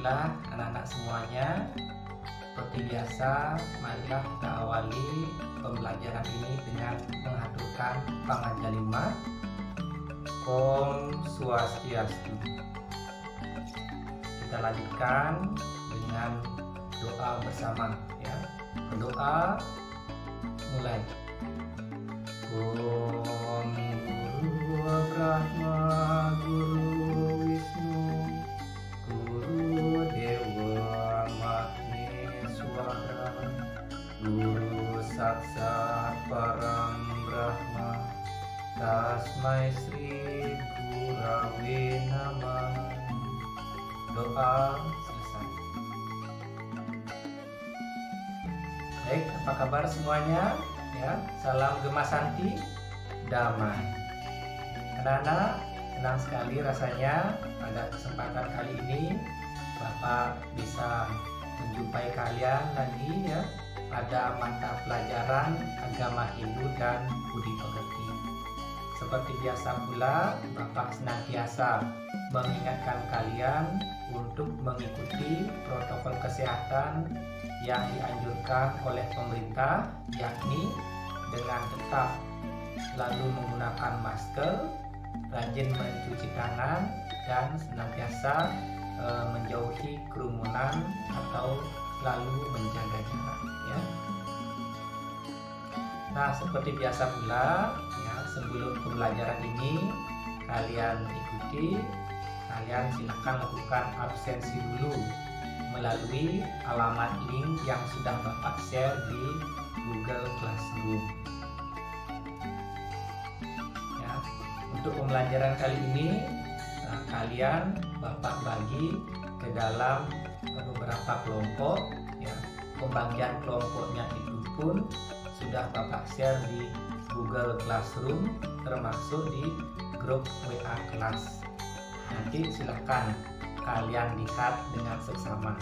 Baiklah anak-anak semuanya, seperti biasa marilah kita awali pembelajaran ini dengan mengaturkan pangajalima. Om Swastiastu. Kita lanjutkan dengan doa bersama ya. Berdoa mulai. Om Guru Brahma Guru Wisnu Guru Dewa Maheswara Guru Saksat Param Brahma Tasmai Sri Gurave Namah. Doa selesai. Baik, apa kabar semuanya? Ya, salam Gema Santi, damai. Anak-anak, senang sekali rasanya pada kesempatan kali ini Bapak bisa menjumpai kalian lagi ya pada mata pelajaran agama Hindu dan budi pekerti. Seperti biasa pula, Bapak senantiasa mengingatkan kalian untuk mengikuti protokol kesehatan yang dianjurkan oleh pemerintah, yakni dengan tetap selalu menggunakan masker, rajin mencuci tangan, dan senantiasa menjauhi kerumunan atau selalu menjaga jarak ya. Nah, seperti biasa pula ya, sebelum pembelajaran ini kalian ikuti, kalian silakan lakukan absensi dulu melalui alamat link yang sudah Bapak share di Google Classroom. Ya, untuk pembelajaran kali ini kalian Bapak bagi ke dalam beberapa kelompok ya. Pembagian kelompoknya itu pun sudah Bapak share di Google Classroom, termasuk di grup WA kelas. Nanti silakan kalian lihat dengan seksama.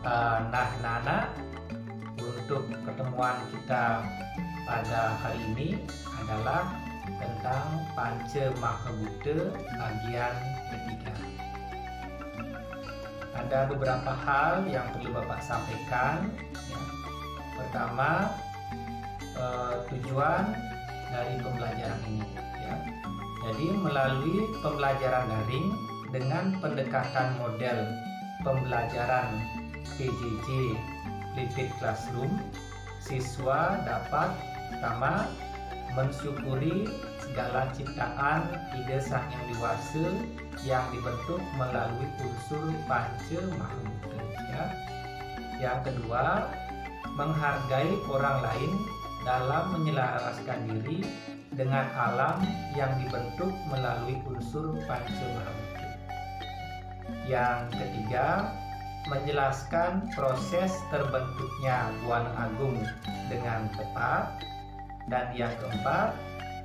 Nah, anak-anak, untuk pertemuan kita pada hari ini adalah tentang Panca Mahabhuta bagian ketiga. Ada beberapa hal yang perlu Bapak sampaikan ya. Pertama, tujuan dari pembelajaran ini ya. Jadi melalui pembelajaran daring dengan pendekatan model pembelajaran PJJ Flipped Classroom, siswa dapat pertama mensyukuri segala ciptaan ide Sang Yang Dewasa yang dibentuk melalui unsur Panca Mahabhuta ya. Yang kedua, menghargai orang lain dalam menyelaraskan diri dengan alam yang dibentuk melalui unsur Panca Mahabhuta. Yang ketiga, menjelaskan proses terbentuknya Buana Agung dengan tepat. Dan yang keempat,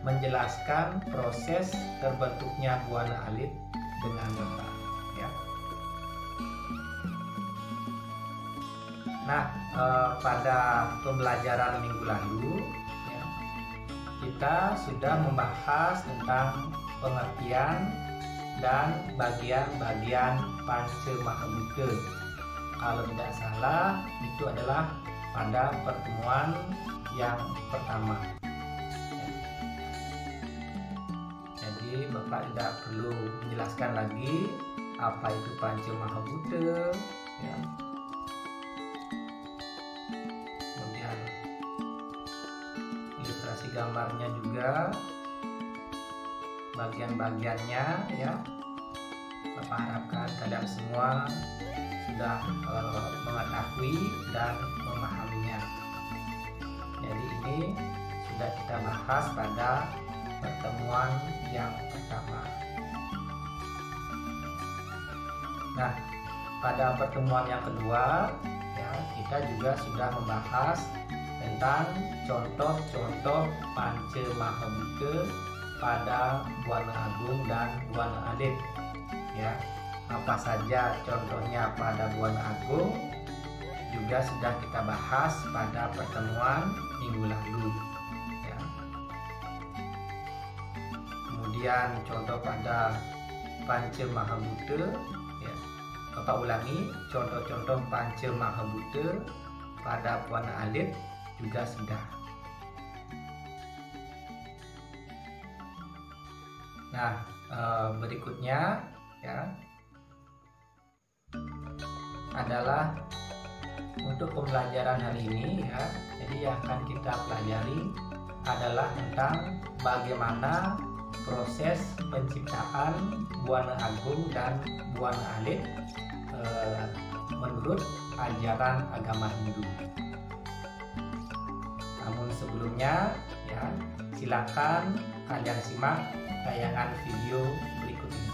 menjelaskan proses terbentuknya Buana Alit dengan tepat ya. Nah, pada pembelajaran minggu lalu kita sudah membahas tentang pengertian dan bagian-bagian Panca Mahabhuta. Kalau tidak salah, itu adalah pada pertemuan yang pertama. Jadi Bapak tidak perlu menjelaskan lagi apa itu Panca Mahabhuta ya. Gambarnya juga, bagian-bagiannya ya. Bapak harapkan kalian semua sudah mengetahui dan memahaminya. Jadi ini sudah kita bahas pada pertemuan yang pertama. Nah, pada pertemuan yang kedua ya, kita juga sudah membahas tentang contoh-contoh Panca Mahabhuta pada Buana Agung dan Buana Alit ya. Apa saja contohnya pada Buana Agung juga sudah kita bahas pada pertemuan minggu lalu ya. Kemudian contoh pada Panca Mahabhuta. Ya. Bapak ulangi, contoh-contoh Panca Mahabhuta pada warna alif juga sudah. Nah, berikutnya ya adalah untuk pembelajaran hari ini ya. Jadi yang akan kita pelajari adalah tentang bagaimana proses penciptaan Buana Agung dan Buana Alit menurut ajaran agama Hindu. Namun sebelumnya ya, silakan kalian simak tayangan video berikut ini.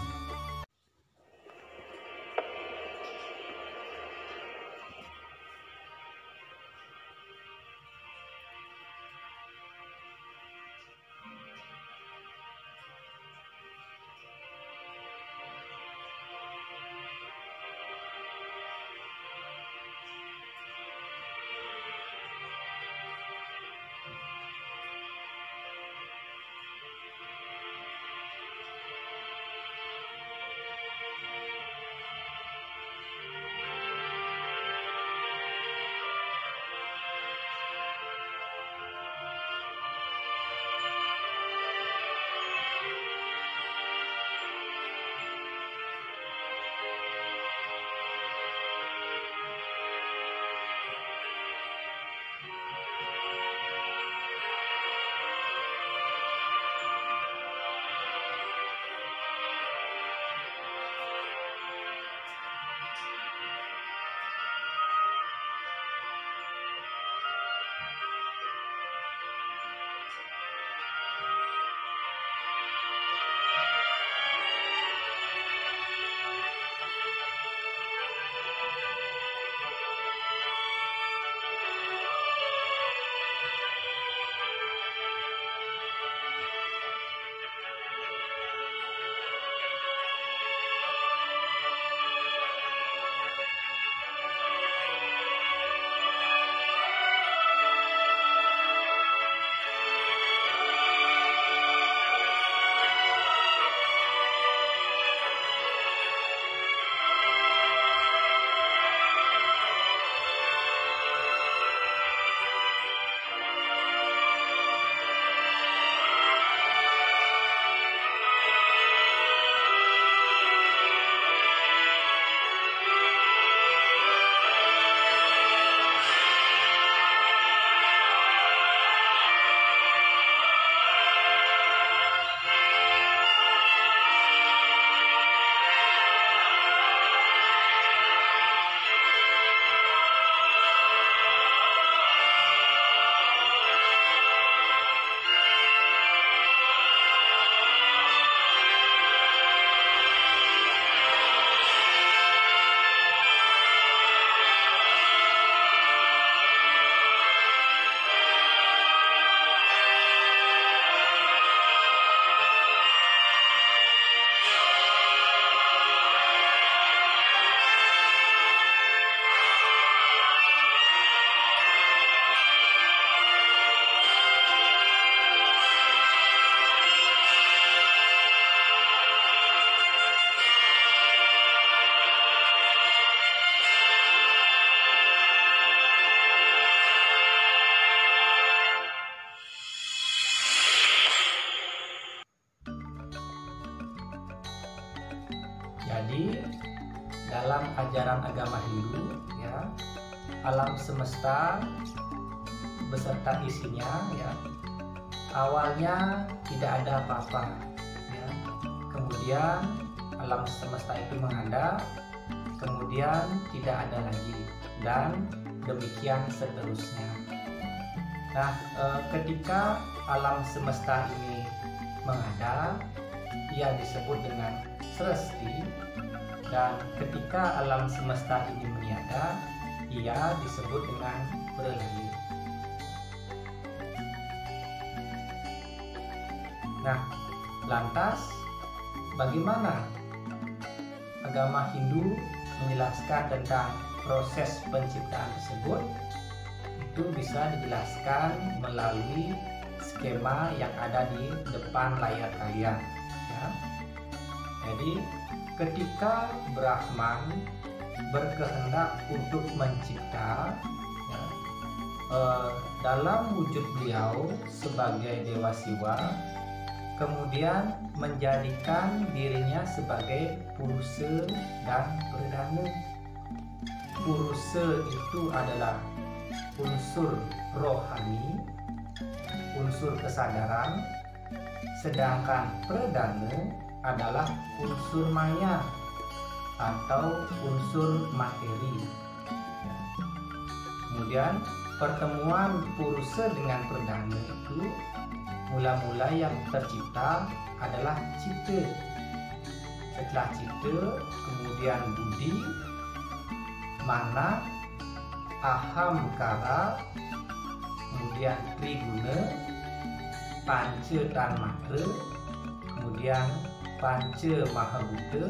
Jadi dalam ajaran agama Hindu ya, alam semesta beserta isinya ya, awalnya tidak ada apa-apa ya. Kemudian alam semesta itu mengada, kemudian tidak ada lagi, dan demikian seterusnya. Nah, ketika alam semesta ini mengada, ia disebut dengan Sresti, dan ketika alam semesta ini meniada, ia disebut dengan Pralaya. Nah, lantas bagaimana agama Hindu menjelaskan tentang proses penciptaan tersebut? Itu bisa dijelaskan melalui skema yang ada di depan layar kalian ya. Jadi ketika Brahman berkehendak untuk mencipta, ya, dalam wujud beliau sebagai Dewa Siwa, kemudian menjadikan dirinya sebagai Purusa dan Perdana. Purusa itu adalah unsur rohani, unsur kesadaran, sedangkan Perdana adalah unsur maya atau unsur materi. Kemudian pertemuan Purusa dengan Perdana itu mula-mula yang tercipta adalah cita. Setelah cita, kemudian budi, mana, ahamkara, kemudian triguna, panca tanmatra, kemudian panca mahabhuta.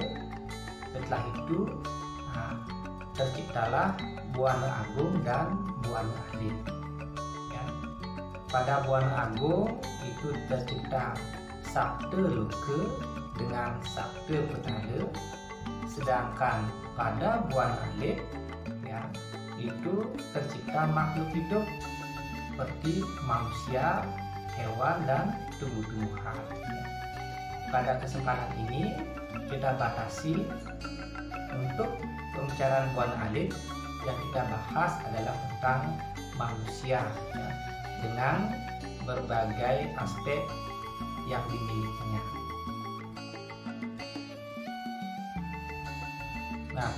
Setelah itu terciptalah Buana Agung dan Buana Alit. Ya. Pada Buana Agung itu tercipta Sabda Loka dengan Sabda Petala, sedangkan pada Buana Alit, ya, itu tercipta makhluk hidup seperti manusia, hewan, dan tumbuh-tumbuhan. Pada kesempatan ini kita batasi untuk pembicaraan Buana Alit. Yang kita bahas adalah tentang manusia, ya, dengan berbagai aspek yang dimilikinya. Nah,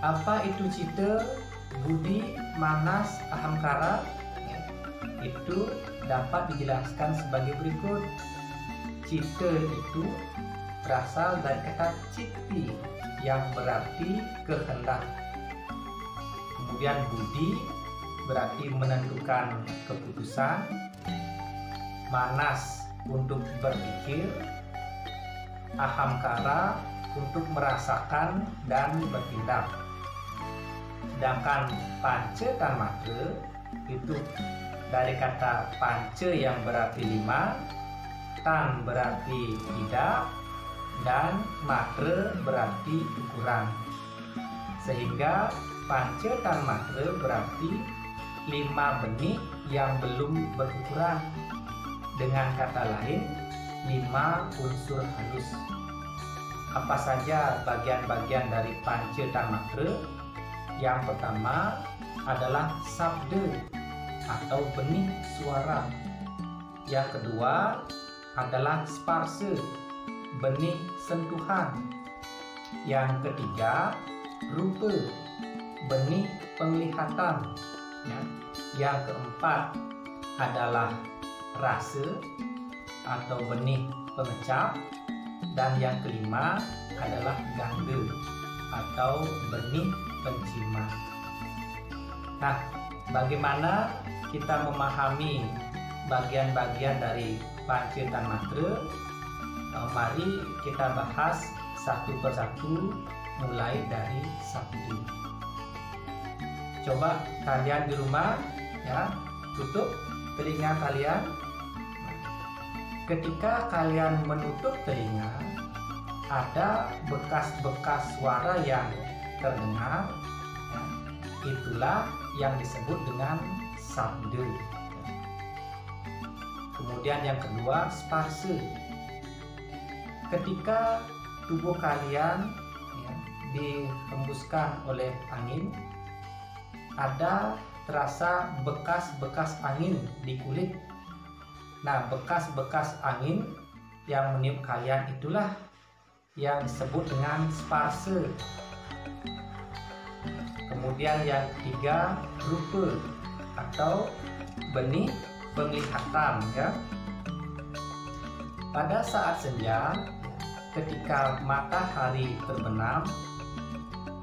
apa itu cita, budi, manas, ahamkara? Ya, itu dapat dijelaskan sebagai berikut. Cita itu berasal dari kata citti yang berarti kehendak. Kemudian budi berarti menentukan keputusan, manas untuk berpikir, ahamkara untuk merasakan dan bertindak. Sedangkan panca tanmatra itu dari kata panca yang berarti 5, tan berarti tidak, dan matra berarti ukuran. Sehingga panca tanmatra berarti 5 benih yang belum berukuran. Dengan kata lain, 5 unsur halus. Apa saja bagian-bagian dari panca tanmatra? Yang pertama adalah sabda atau benih suara. Yang kedua adalah sparsa, benih sentuhan. Yang ketiga rupa, benih penglihatan. Ya. Yang keempat adalah rasa atau benih pengecap, dan yang kelima adalah ganda atau benih penciuman. Nah, bagaimana kita memahami bagian-bagian dari panca tanmatra? Mari kita bahas satu persatu, mulai dari sabda. Coba kalian di rumah, ya, tutup telinga kalian. Ketika kalian menutup telinga, ada bekas-bekas suara yang terdengar, ya, itulah yang disebut dengan sabda. Kemudian yang kedua, sparsa. Ketika tubuh kalian, ya, dihembuskan oleh angin, ada terasa bekas-bekas angin di kulit. Nah, bekas-bekas angin yang meniup kalian itulah yang disebut dengan sparsa. Kemudian yang ketiga, rupa atau benih penglihatan, ya. Pada saat senja, ketika matahari terbenam,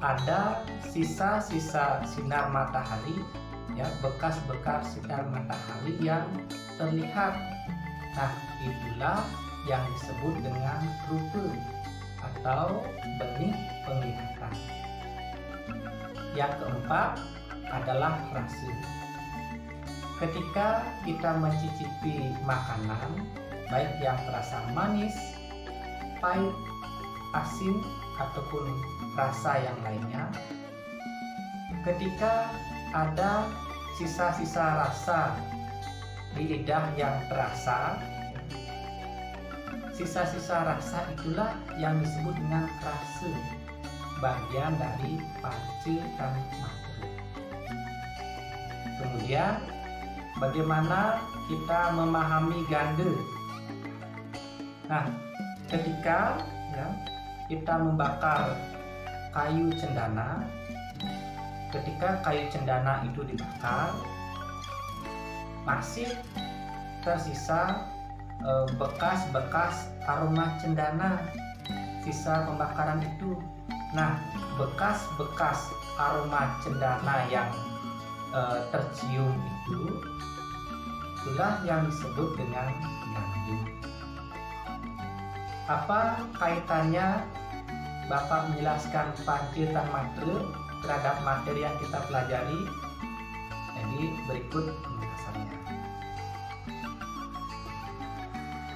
ada sisa-sisa sinar matahari, ya, bekas-bekas sinar matahari yang terlihat. Nah, itulah yang disebut dengan rupa atau benih penglihatan. Yang keempat adalah rasa. Ketika kita mencicipi makanan, baik yang terasa manis, pahit, asin ataupun rasa yang lainnya. Ketika ada sisa-sisa rasa di lidah yang terasa, sisa-sisa rasa itulah yang disebut dengan rasa, bagian dari panca dan mata. Kemudian bagaimana kita memahami ganda? Nah, ketika kita membakar kayu cendana, ketika kayu cendana itu dibakar, masih tersisa bekas-bekas aroma cendana, sisa pembakaran itu. Nah, bekas-bekas aroma cendana yang tercium itulah yang disebut dengan ganda. Apa kaitannya Bapak menjelaskan panca dan mata terhadap materi yang kita pelajari? Jadi berikut penjelasannya.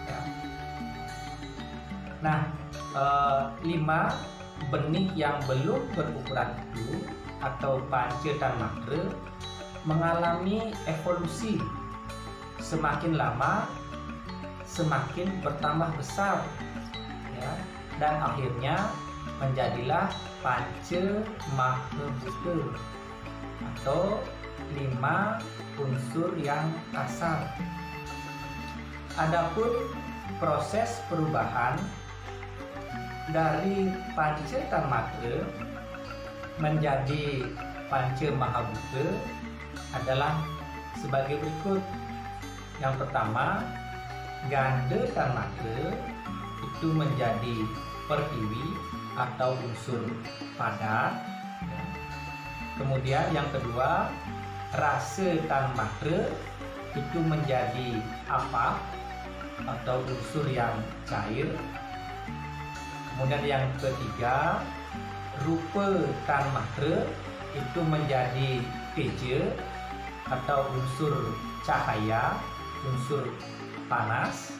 Ya. Nah, 5 benih yang belum berukuran itu atau panca dan mata mengalami evolusi, semakin lama semakin bertambah besar, ya, dan akhirnya menjadilah panca mahabuta atau 5 unsur yang kasar. Adapun proses perubahan dari panca dan mata menjadi panca mahabuta adalah sebagai berikut. Yang pertama, ganda dan mata itu menjadi pertiwi atau unsur padat. Kemudian yang kedua, rasa dan mata itu menjadi apa atau unsur yang cair. Kemudian yang ketiga, rupa dan mata itu menjadi teja atau unsur cahaya, unsur panas.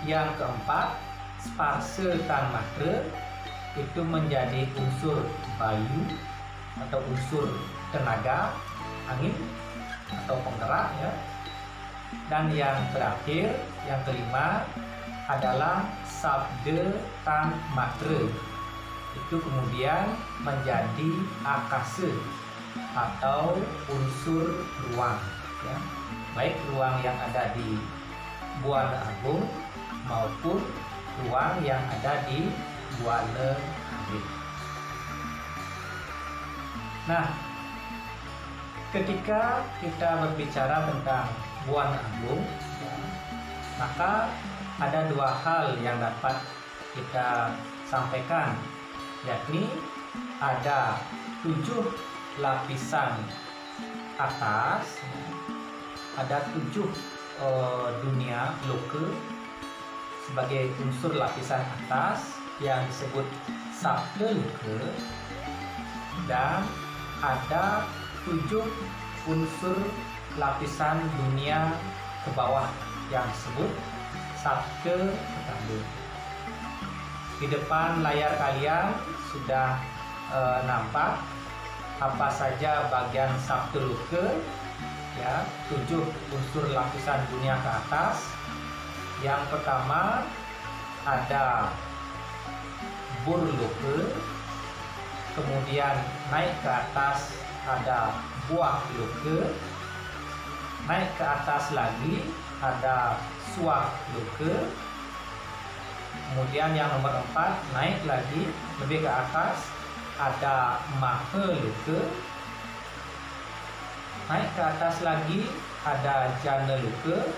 Yang keempat, sparsa dan mata itu menjadi unsur bayu atau unsur tenaga, angin atau penggerak, ya. Dan yang terakhir, yang kelima adalah sabda dan matra, itu kemudian menjadi akasa atau unsur ruang, ya. Baik ruang yang ada di Buana Agung maupun ruang yang ada di Buana Agung. Nah, ketika kita berbicara tentang Buana Agung, ya, maka ada 2 hal yang dapat kita sampaikan, yakni ada 7 lapisan atas, ada 7 dunia loka sebagai unsur lapisan atas yang disebut sabda loka, dan ada 7 unsur lapisan dunia ke bawah yang disebut sabda petala. Di depan layar kalian sudah nampak apa saja bagian sabda loka, ya, 7 unsur lapisan dunia ke atas. Yang pertama ada burloka, kemudian naik ke atas ada buah loka, naik ke atas lagi ada suah loka, kemudian yang nomor 4 naik lagi lebih ke atas ada maha loka, naik ke atas lagi ada jana loka,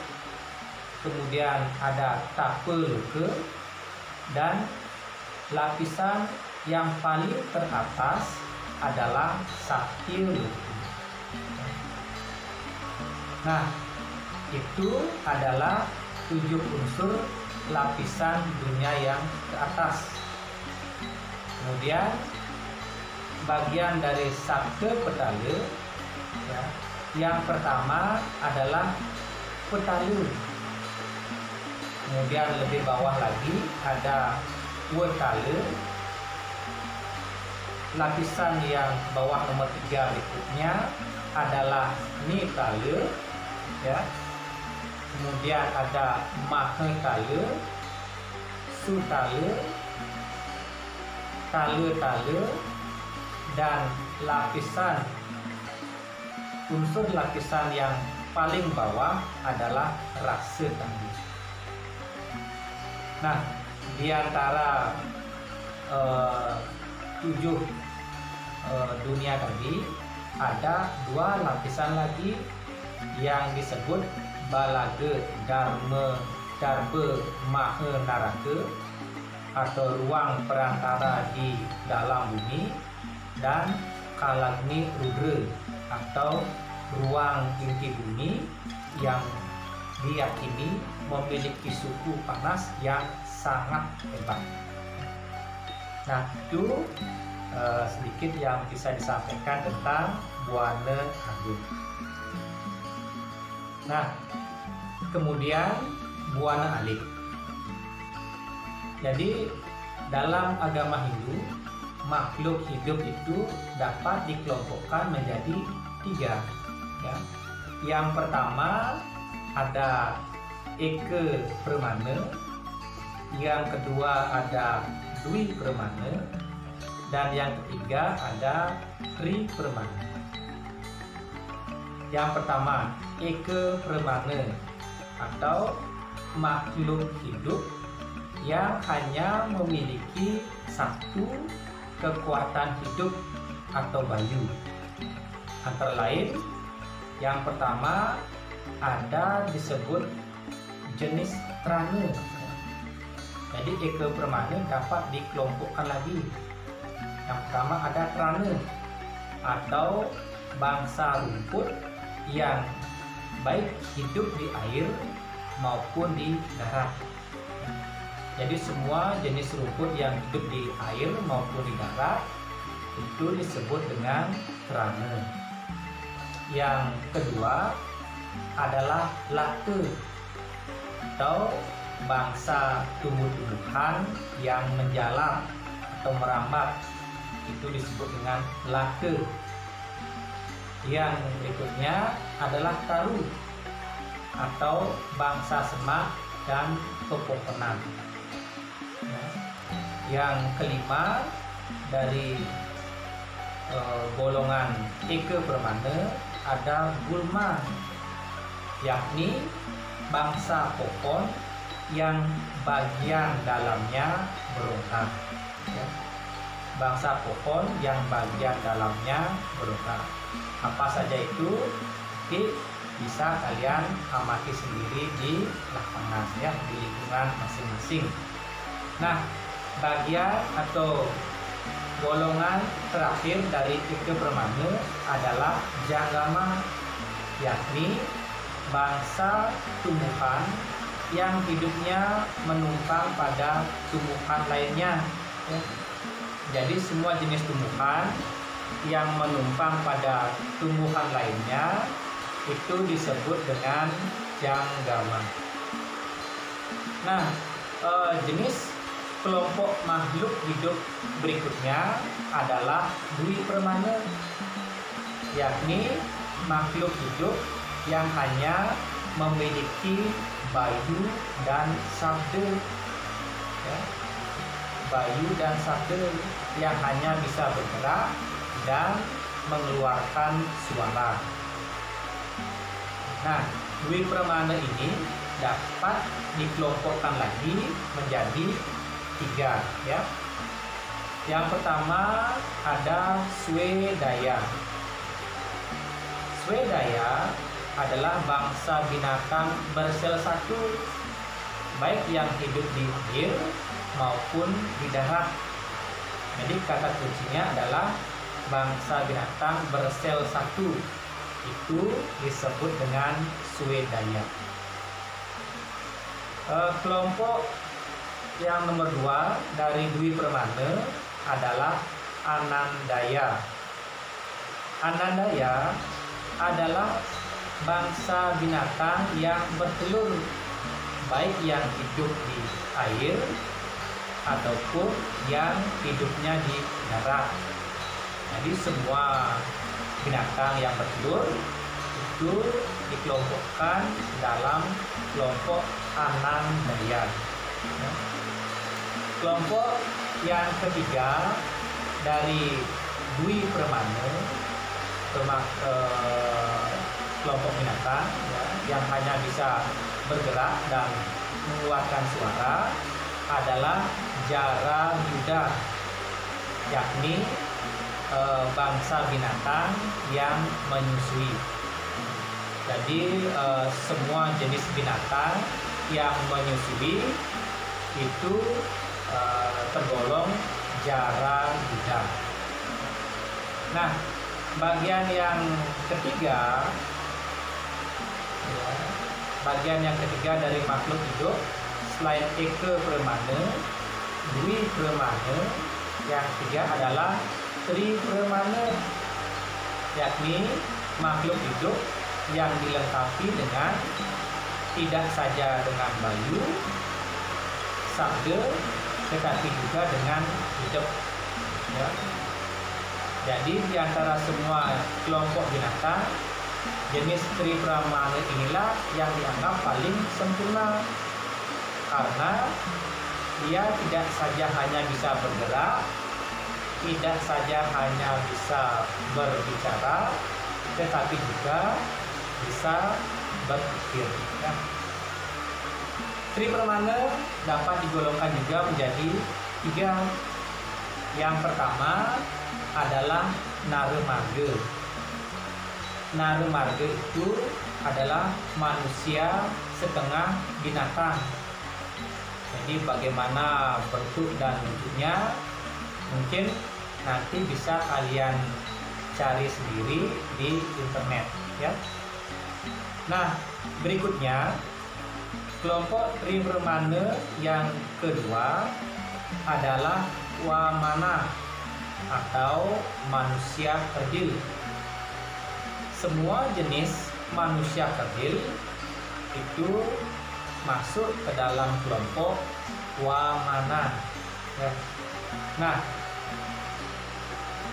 kemudian ada tapa loka, dan lapisan yang paling teratas adalah satya loka. Nah, itu adalah 7 unsur lapisan dunia yang ke atas. Kemudian bagian dari sabda petala, ya, yang pertama adalah petala. Kemudian lebih bawah lagi ada Wetale. Lapisan yang bawah nomor 3 berikutnya adalah Nitale, ya. Kemudian ada Mahetale, Sutale, Tale-tale, dan unsur lapisan yang paling bawah adalah rase tali. Nah, di antara 7 dunia tadi ada 2 lapisan lagi yang disebut Balage Darbe Mahe Naraka, atau ruang perantara di dalam bumi, dan Kalagni Rudra atau ruang inti bumi yang diyakini memiliki suhu panas yang sangat hebat. Nah, itu sedikit yang bisa disampaikan tentang Buana Agung. Nah, kemudian Buana Alik. Jadi dalam agama Hindu, makhluk hidup itu dapat dikelompokkan menjadi 3. Ya. Yang pertama ada Eke Permana, yang kedua ada Dwi Permana, dan yang ketiga ada Tri Permana. Yang pertama, Eke Permana atau makhluk hidup yang hanya memiliki satu kekuatan hidup atau bayu. Antara lain, yang pertama ada disebut jenis Trana. Jadi Eke Permana dapat dikelompokkan lagi. Yang pertama ada Trana atau bangsa rumput yang baik hidup di air maupun di darat. Jadi semua jenis rumput yang hidup di air maupun di darat itu disebut dengan Trana. Yang kedua adalah Lata atau bangsa tumbuh-tumbuhan yang menjalar atau merambat, itu disebut dengan Lata. Yang berikutnya adalah Taru atau bangsa semak dan pepohonan. Yang kelima dari golongan Eke Permana ada Gulma, yakni bangsa pohon yang bagian dalamnya berongga. Ya. Bangsa pohon yang bagian dalamnya berongga. Apa saja itu? Bisa kalian amati sendiri di lapangan, ya, di lingkungan masing-masing. Nah, bagian atau golongan terakhir dari Eke Permana adalah Janggama, yakni bangsa tumbuhan yang hidupnya menumpang pada tumbuhan lainnya. Ya. Jadi semua jenis tumbuhan yang menumpang pada tumbuhan lainnya itu disebut dengan Janggama. Nah, jenis kelompok makhluk hidup berikutnya adalah Dwi Permana, yakni makhluk hidup yang hanya memiliki bayu dan sabda. Ya. Bayu dan sabda yang hanya bisa bergerak dan mengeluarkan suara. Nah, Dwi Permana ini dapat dikelompokkan lagi menjadi 3, ya. Yang pertama ada Swedaya. Swedaya adalah bangsa binatang bersel satu, baik yang hidup di air maupun di darat. Jadi kata kuncinya adalah bangsa binatang bersel satu. Itu disebut dengan Swedaya. Kelompok yang nomor 2 dari Dwi Permana adalah Anandaya. Anandaya adalah bangsa binatang yang bertelur, baik yang hidup di air ataupun yang hidupnya di darat. Jadi semua binatang yang bertelur itu dikelompokkan dalam kelompok Annamnaea. Kelompok yang ketiga dari Dwi Permana, kelompok binatang ya, yang hanya bisa bergerak dan mengeluarkan suara adalah Jarayuda, yakni bangsa binatang yang menyusui. Jadi semua jenis binatang yang menyusui itu tergolong Jarayuda. Nah, bagian yang ketiga ya, bagian yang ketiga dari makhluk hidup selain Eka Permana, Dwi Permana, yang ketiga adalah Tri Permana, yakni makhluk hidup yang dilengkapi dengan tidak saja dengan bayu, sabda, tetapi juga dengan hidup. Ya. Jadi di antara semua kelompok binatang, jenis Tri Permana inilah yang dianggap paling sempurna karena dia tidak saja hanya bisa bergerak, tidak saja hanya bisa berbicara, tetapi juga bisa berpikir. Ya. Tri Permana dapat digolongkan juga menjadi tiga. Yang pertama adalah Naremarga. Naremarga itu adalah manusia setengah binatang. Jadi bagaimana bentuk dan wujudnya mungkin nanti bisa kalian cari sendiri di internet ya. Nah, berikutnya kelompok Tri Permana yang kedua adalah Wamana atau manusia kerdil. Semua jenis manusia kerdil itu masuk ke dalam kelompok Wamana. Ya. Nah,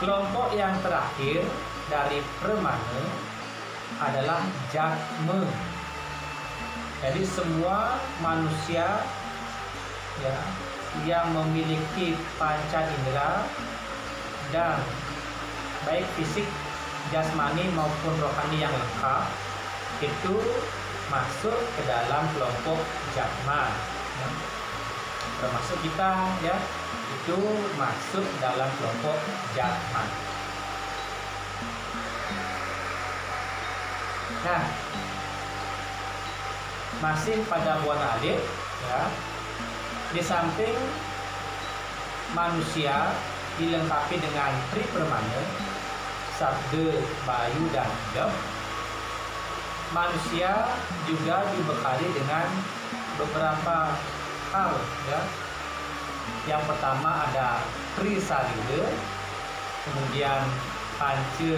kelompok yang terakhir dari Permana adalah Jatma. Jadi semua manusia ya, yang memiliki panca indera dan baik fisik, jasmani maupun rohani yang lengkap itu masuk ke dalam kelompok Jatma. Ya. Termasuk kita ya, itu masuk dalam kelompok Jatma. Nah, masih pada buana alif ya, di samping manusia dilengkapi dengan Tri Permana, sabda, bayu dan hidup, manusia juga dibekali dengan beberapa hal ya. Yang pertama ada Tri Sarira, kemudian Panca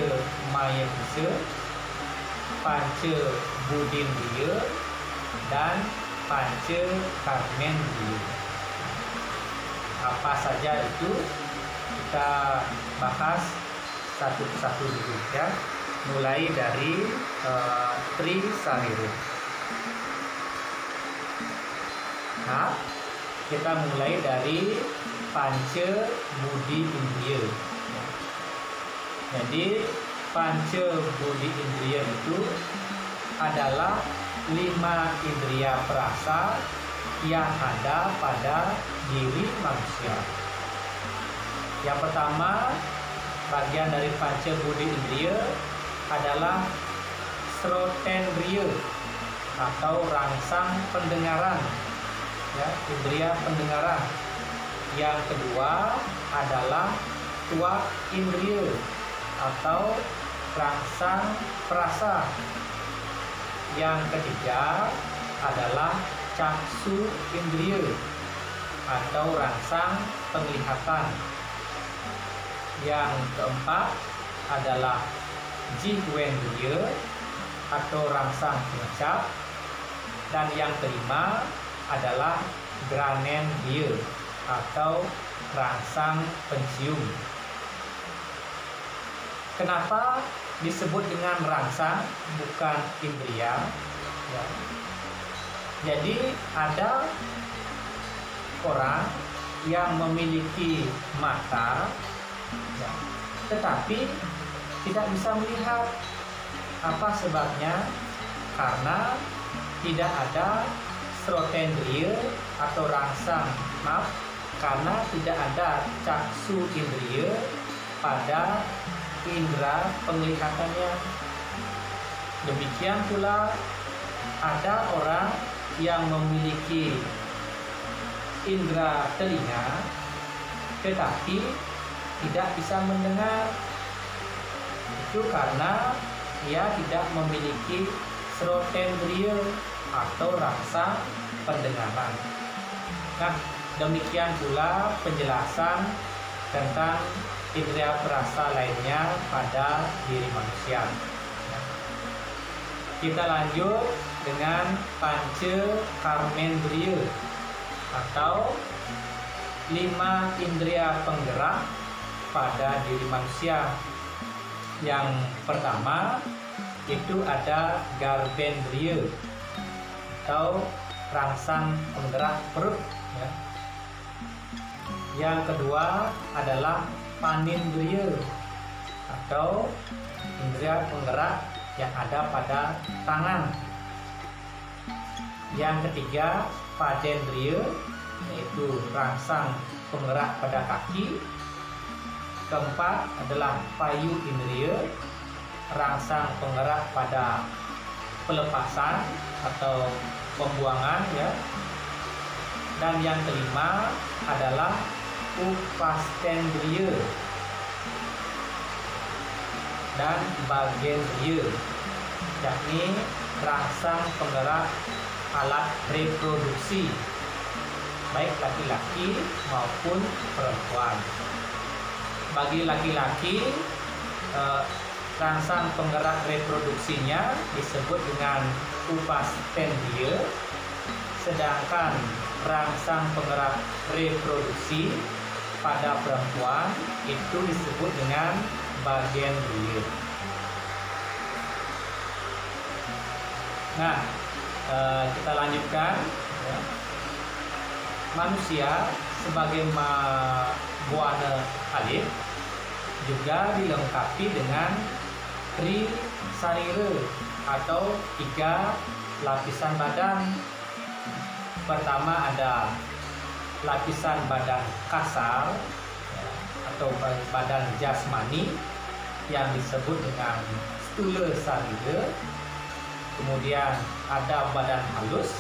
Maya Kusa, Panca Budindriya, dan Panca Karmendriya. Apa saja itu kita bahas satu persatu dulu ya. Mulai dari Tri Sarira. Nah, kita mulai dari Panca Budi Indriya. Jadi Panca Budi Indriya itu adalah 5 indria perasa yang ada pada diri manusia. Yang pertama, bagian dari Panca Budi Indriya adalah Srotendriya atau rangsang pendengaran ya, indria pendengaran. Yang kedua adalah Tuak Indriya atau rangsang perasa. Yang ketiga adalah Caksu Indriya atau rangsang penglihatan. Yang keempat adalah Jihwendriya atau rangsang pengecap. Dan yang kelima adalah Granendriya atau rangsang pencium. Kenapa disebut dengan rangsang bukan indria? Ya. Jadi ada orang yang memiliki mata, ya, tetapi tidak bisa melihat. Apa sebabnya? Karena tidak ada srotendriya atau rangsang, karena tidak ada caksu indriya pada indera penglihatannya. Demikian pula ada orang yang memiliki indera telinga tetapi tidak bisa mendengar. Itu karena ia tidak memiliki srotendriya atau rangsang pendengaran. Nah, demikian pula penjelasan tentang indera perasa lainnya pada diri manusia. Kita lanjut dengan panca karmendriya atau 5 indera penggerak pada diri manusia. Yang pertama itu ada garbendriya atau rangsang penggerak perut, ya. Yang kedua adalah panindriya atau indera penggerak yang ada pada tangan. Yang ketiga padendriya, yaitu rangsang penggerak pada kaki. Keempat adalah payu indriya, rangsang penggerak pada pelepasan atau pembuangan, ya. Dan yang kelima adalah upastendriya dan bagendriya, yakni rangsang penggerak alat reproduksi baik laki-laki maupun perempuan. Bagi laki-laki, rangsang penggerak reproduksinya disebut dengan upastendriya, sedangkan rangsang penggerak reproduksi pada perempuan itu disebut dengan bagendriya. Nah, kita lanjutkan, ya. Manusia sebagai buana alif juga dilengkapi dengan trisarira atau 3 lapisan badan. Pertama ada lapisan badan kasar, ya, atau badan jasmani yang disebut dengan stula sarira. Kemudian ada badan halus,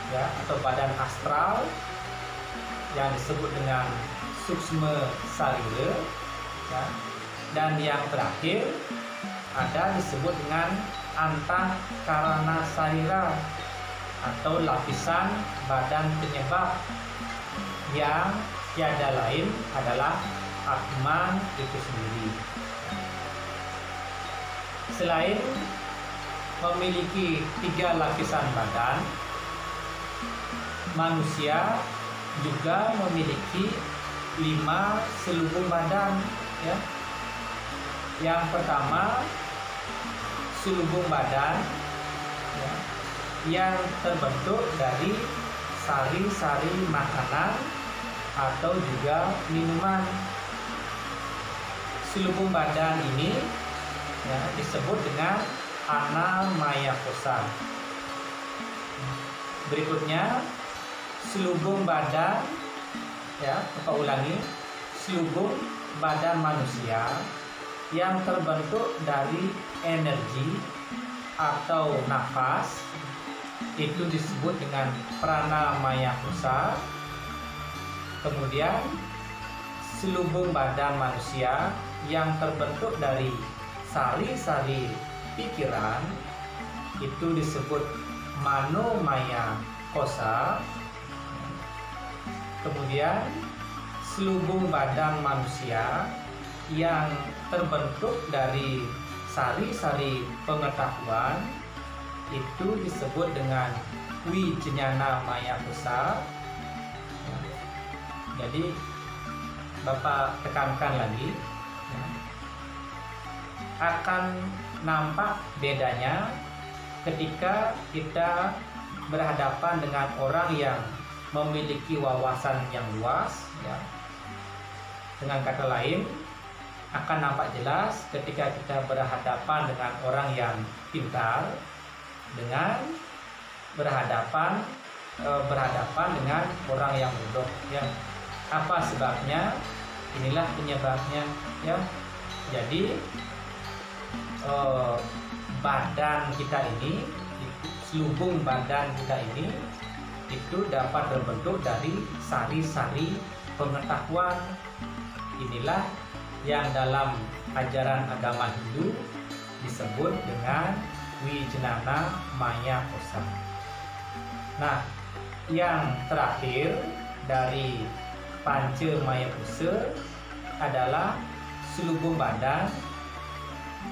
ya, atau badan astral yang disebut dengan suksma sarira, ya. Dan yang terakhir ada disebut dengan antahkarana sarira atau lapisan badan penyebab yang tiada lain adalah Atman itu sendiri. Selain memiliki 3 lapisan badan, manusia juga memiliki 5 selubung badan, ya. Yang pertama selubung badan, ya, yang terbentuk dari sari-sari makanan atau juga minuman. Selubung badan ini, ya, disebut dengan Annamaya kosa. Berikutnya selubung badan, ya, kita ulangi, selubung badan manusia yang terbentuk dari energi atau nafas itu disebut dengan pranamaya kosa. Kemudian selubung badan manusia yang terbentuk dari sari-sari pikiran itu disebut manomaya kosa. Kemudian selubung badan manusia yang terbentuk dari sari-sari pengetahuan itu disebut dengan wijnana maya kosa. Jadi Bapak tekankan lagi, ya, akan nampak bedanya ketika kita berhadapan dengan orang yang memiliki wawasan yang luas, ya. Dengan kata lain, akan nampak jelas ketika kita berhadapan dengan orang yang pintar dengan berhadapan dengan orang yang bodoh, ya. Apa sebabnya? Inilah penyebabnya, ya. Jadi badan kita ini, selubung badan kita ini itu dapat terbentuk dari sari-sari pengetahuan. Inilah yang dalam ajaran agama Hindu disebut dengan Wijnana Maya Kosa. Nah, yang terakhir dari Panca Maya Kosa adalah selubung badan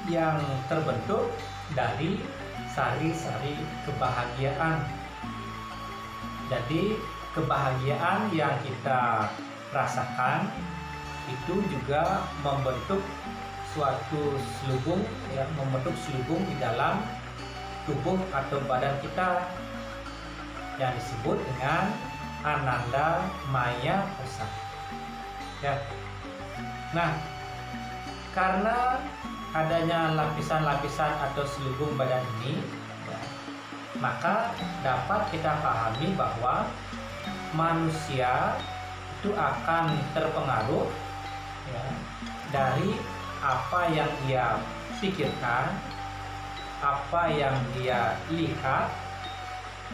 yang terbentuk dari sari-sari kebahagiaan. Jadi kebahagiaan yang kita rasakan itu juga membentuk suatu selubung, ya, membentuk selubung di dalam tubuh atau badan kita yang disebut dengan Ananda Maya Kosa, ya. Nah, karena adanya lapisan-lapisan atau selubung badan ini, ya, maka dapat kita pahami bahwa manusia itu akan terpengaruh, ya, dari apa yang dia pikirkan, apa yang dia lihat,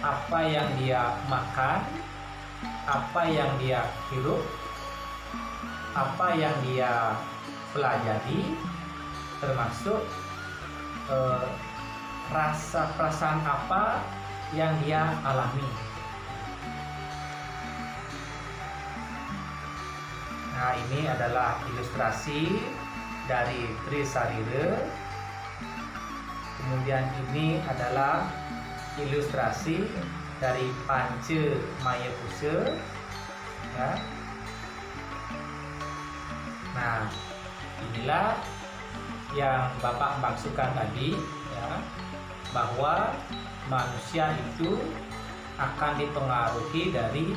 apa yang dia makan, apa yang dia hirup, apa yang dia pelajari, termasuk rasa perasaan apa yang dia alami. Nah, ini adalah ilustrasi dari Trisarira. Kemudian ini adalah ilustrasi dari Panca Maya Kosa, ya. Nah, inilah yang Bapak maksudkan tadi, ya, bahwa manusia itu akan dipengaruhi dari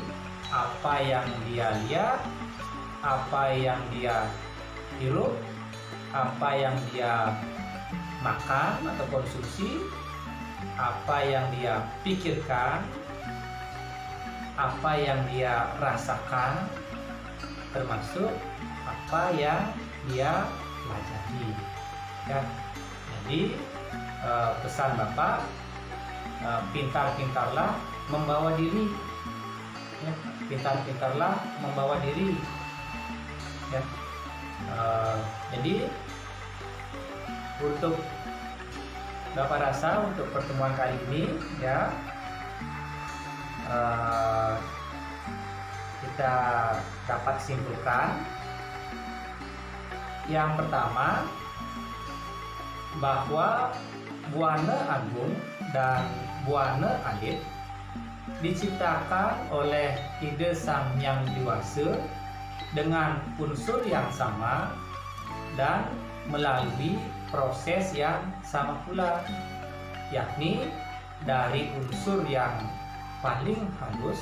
apa yang dia lihat, apa yang dia hirup, apa yang dia makan atau konsumsi, apa yang dia pikirkan, apa yang dia rasakan, termasuk apa yang dia pelajari, ya. Jadi pesan Bapak, pintar-pintarlah membawa diri, ya. Pintar-pintarlah membawa diri, ya. Jadi untuk Bapak rasa untuk pertemuan kali ini, ya, kita dapat simpulkan yang pertama, bahwa Buana Agung dan Buana Alit diciptakan oleh Ide Sang Yang Diwasa dengan unsur yang sama dan melalui proses yang sama pula, yakni dari unsur yang paling halus,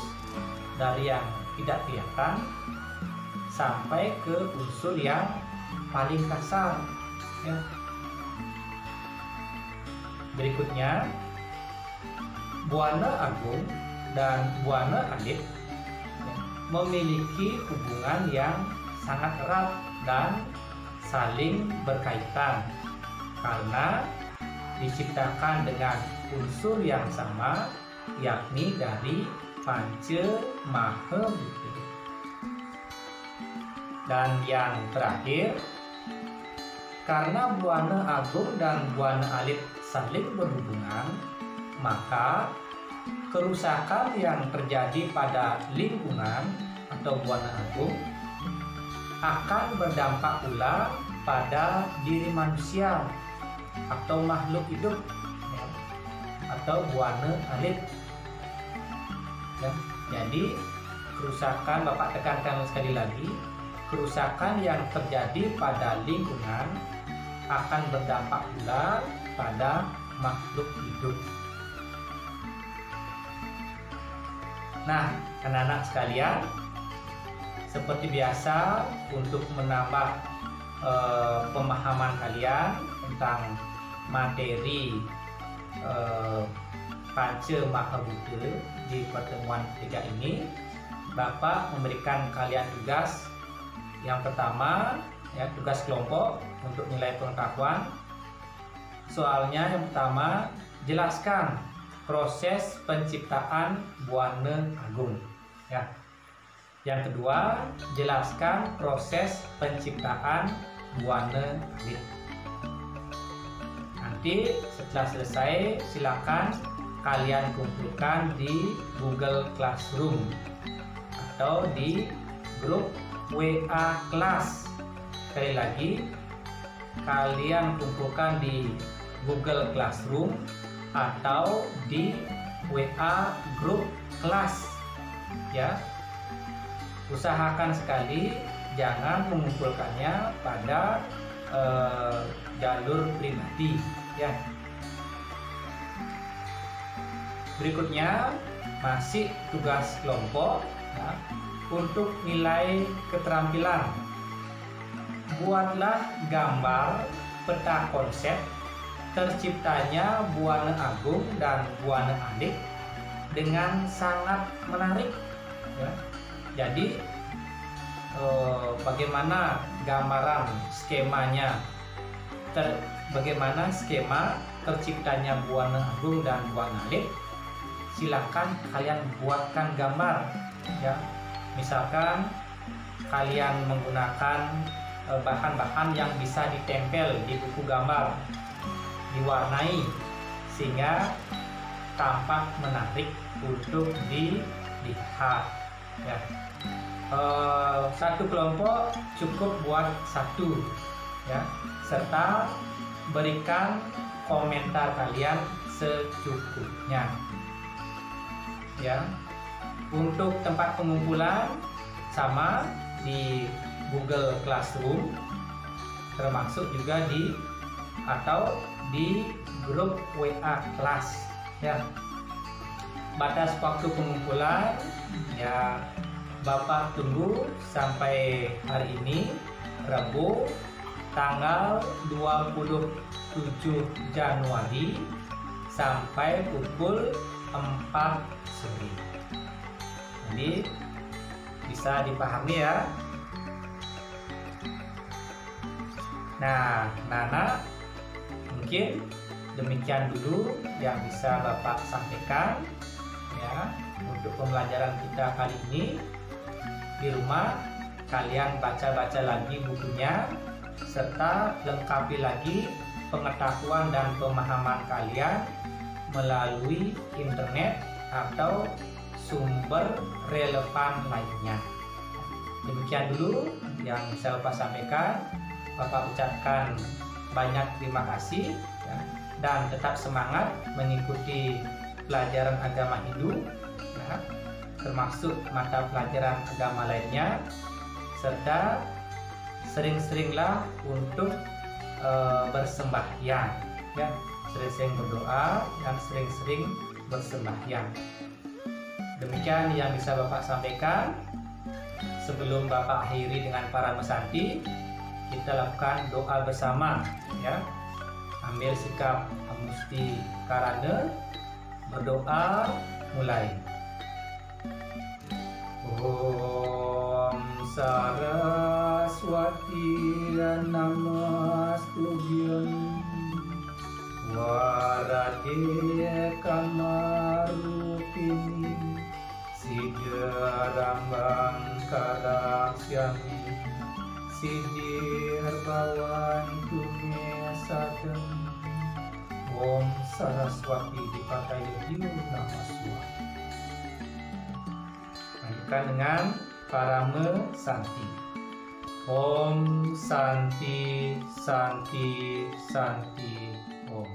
dari yang tidak kelihatan, sampai ke unsur yang paling kasar, ya. Berikutnya, Buana Agung dan Buana Alit, ya, memiliki hubungan yang sangat erat dan saling berkaitan karena diciptakan dengan unsur yang sama, yakni dari Panca Maha Bhuta. Dan yang terakhir, karena Buana Agung dan Buana Alit saling berhubungan, maka kerusakan yang terjadi pada lingkungan atau Buana Agung akan berdampak pula pada diri manusia atau makhluk hidup, ya, atau Buana Alit, ya. Jadi kerusakan, Bapak tekankan sekali lagi, kerusakan yang terjadi pada lingkungan akan berdampak pula pada makhluk hidup. Nah, anak-anak sekalian, seperti biasa untuk menambah pemahaman kalian tentang materi Panca Mahabhuta di pertemuan ketiga ini, Bapak memberikan kalian tugas yang pertama, ya, tugas kelompok untuk nilai pengetahuan. Soalnya yang pertama, jelaskan proses penciptaan Buana Agung. Ya. Yang kedua, jelaskan proses penciptaan Buana Alit. Nanti setelah selesai, silakan kalian kumpulkan di Google Classroom atau di grup WA kelas. Sekali lagi, kalian kumpulkan di Google Classroom atau di WA grup kelas, ya. Usahakan sekali jangan mengumpulkannya pada jalur pribadi, ya. Berikutnya masih tugas kelompok, ya, untuk nilai keterampilan. Buatlah gambar peta konsep terciptanya Buana Agung dan Buana Alit dengan sangat menarik, ya. Jadi bagaimana gambaran skemanya, bagaimana skema terciptanya Buana Agung dan Buana Alit, silakan kalian buatkan gambar, ya. Misalkan kalian menggunakan bahan-bahan yang bisa ditempel di buku gambar, diwarnai sehingga tampak menarik untuk dilihat, ya. Satu kelompok cukup buat satu, ya, serta berikan komentar kalian secukupnya, ya. Untuk tempat pengumpulan sama di Google Classroom, termasuk juga di grup WA kelas, ya. Batas waktu pengumpulan, ya, Bapak tunggu sampai hari ini, Rabu tanggal 27 Januari sampai pukul 4 sore. Jadi bisa dipahami, ya. Nah, Nana, mungkin demikian dulu yang bisa Bapak sampaikan, ya, untuk pembelajaran kita kali ini. Di rumah kalian baca-baca lagi bukunya serta lengkapi lagi pengetahuan dan pemahaman kalian melalui internet atau sumber relevan lainnya. Demikian dulu yang bisa Bapak sampaikan. Bapak ucapkan banyak terima kasih, ya, dan tetap semangat mengikuti pelajaran agama Hindu, ya, termasuk mata pelajaran agama lainnya, serta sering-seringlah untuk bersembahyang, ya, sering-sering berdoa dan sering-sering bersembahyang. Demikian yang bisa Bapak sampaikan. Sebelum Bapak akhiri dengan para mesanti, kita lakukan doa bersama, ya. Ambil sikap musti karana, berdoa, mulai. Om Saraswati Namastubhyam Warade Kamarupini Siddharambang Karaksyami Siddhir Bhavantu Me Sadam. Om Saraswati dipakai Dio Namaswa. Lanjutkan dengan Parama Santi. Om Santi Santi Santi Om.